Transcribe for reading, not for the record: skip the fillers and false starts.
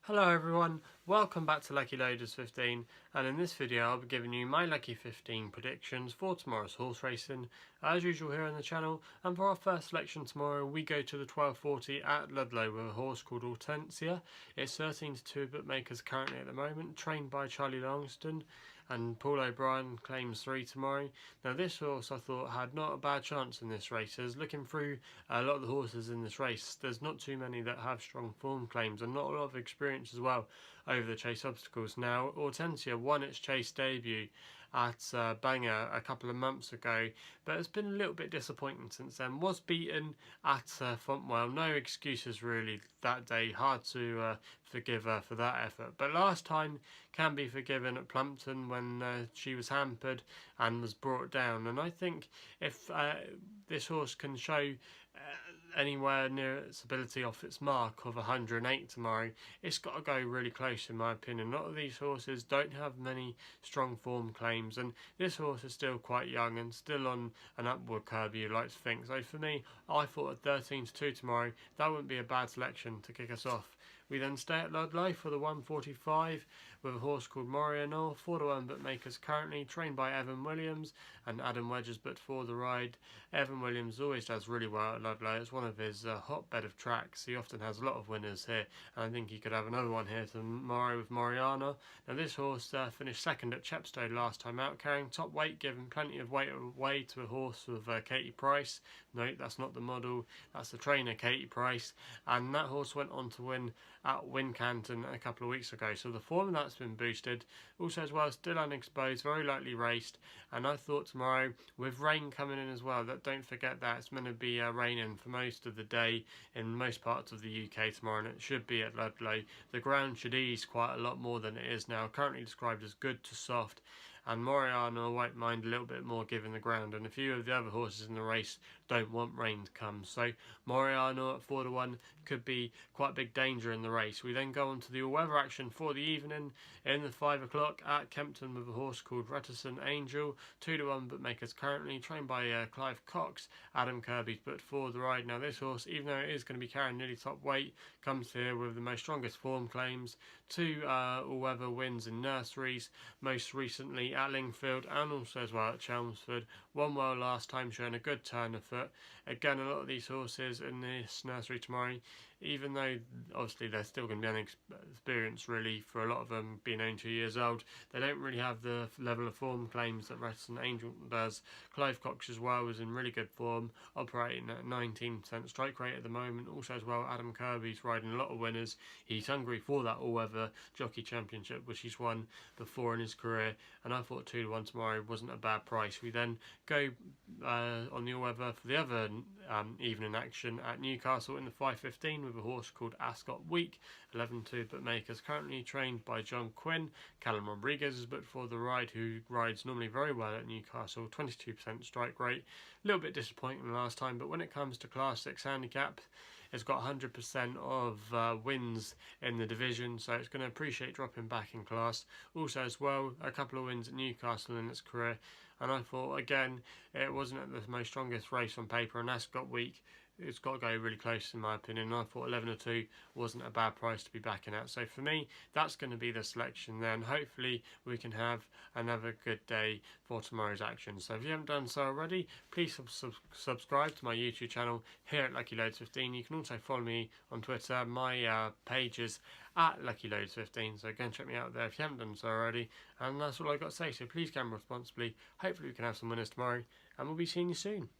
Hello everyone, welcome back to Lucky15, and in this video I'll be giving you my Lucky 15 predictions for tomorrow's horse racing, as usual here on the channel. And for our first selection tomorrow, we go to the 1240 at Ludlow with a horse called Ortenzia. It's 13-2 bookmakers currently at the moment, trained by Charlie Longston, and Paul O'Brien claims 3 tomorrow. Now this horse I thought had not a bad chance in this race, as looking through a lot of the horses in this race, there's not too many that have strong form claims and not a lot of experience as well over the chase obstacles. Now Ortenzia won its chase debut at Bangor a couple of months ago, but it's been a little bit disappointing since then. Was beaten at Fontwell, no excuses really that day, hard to forgive her for that effort, but last time can be forgiven at Plumpton when she was hampered and was brought down. And I think if this horse can show anywhere near its ability off its mark of 108 tomorrow, it's got to go really close in my opinion. A lot of these horses don't have many strong form claims, and this horse is still quite young and still on an upward curve, you like to think. So for me, I thought at 13-2 tomorrow, that wouldn't be a bad selection to kick us off. We then stay at Ludlow for the 145 with a horse called Morianour, 4-1 bookmakers currently, trained by Evan Williams, and Adam Wedges but for the ride. Evan Williams always does really well at Ludlow. It's one of his hotbed of tracks. He often has a lot of winners here, and I think he could have another one here tomorrow with Morianour. Now this horse finished second at Chepstow last time out, carrying top weight, giving plenty of weight away to a horse with Katie Price. No, that's not the model, that's the trainer Katie Price, and that horse went on to win at Kempton a couple of weeks ago, so the form of that's been boosted. Also as well, still unexposed, very lightly raced, and I thought tomorrow with rain coming in as well, that don't forget that it's going to be raining for most of the day in most parts of the UK tomorrow, and it should be at Ludlow. The ground should ease quite a lot more than it is now, currently described as good to soft, and Morianour won't mind a little bit more given the ground, and a few of the other horses in the race don't want rain to come. So Morianour at 4-1 could be quite big danger in the race. We then go on to the all-weather action for the evening in the 5 o'clock at Kempton with a horse called Reticent Angel, 2-1 bookmakers currently, trained by Clive Cox. Adam Kirby's but for the ride. Now this horse, even though it is going to be carrying nearly top weight, comes here with the most strongest form claims, 2 all-weather wins in nurseries, most recently at Lingfield and also as well at Chelmsford. Won well last time, showing a good turn of foot. Again, a lot of these horses in this nursery tomorrow, even though obviously they're still going to be inexperienced really, for a lot of them being only 2 years old, they don't really have the level of form claims that Reticent Angel does. Clive Cox as well was in really good form, operating at 19% strike rate at the moment. Also as well, Adam Kirby's riding a lot of winners. He's hungry for that all-weather jockey championship, which he's won before in his career, and I thought 2-1 tomorrow wasn't a bad price. We then go on the all-weather for the other evening action at Newcastle in the 5:15 with a horse called Ascot Week, 11-2 bookmakers currently, trained by John Quinn. Callum Rodriguez is booked for the ride, who rides normally very well at Newcastle, 22% strike rate. A little bit disappointing last time, but when it comes to Class 6 handicap, it's got 100% of wins in the division, so it's going to appreciate dropping back in class. Also as well, a couple of wins at Newcastle in its career, and I thought again it wasn't at the most strongest race on paper, and Ascot Week, it's got to go really close in my opinion. I thought 11-2 wasn't a bad price to be backing at. So for me, that's going to be the selection then. Hopefully we can have another good day for tomorrow's action. So if you haven't done so already, please subscribe to my YouTube channel here at Lucky15. You can also follow me on Twitter. My page is at Lucky15, so go and check me out there if you haven't done so already. And that's all I've got to say, so please gamble responsibly. Hopefully we can have some winners tomorrow, and we'll be seeing you soon.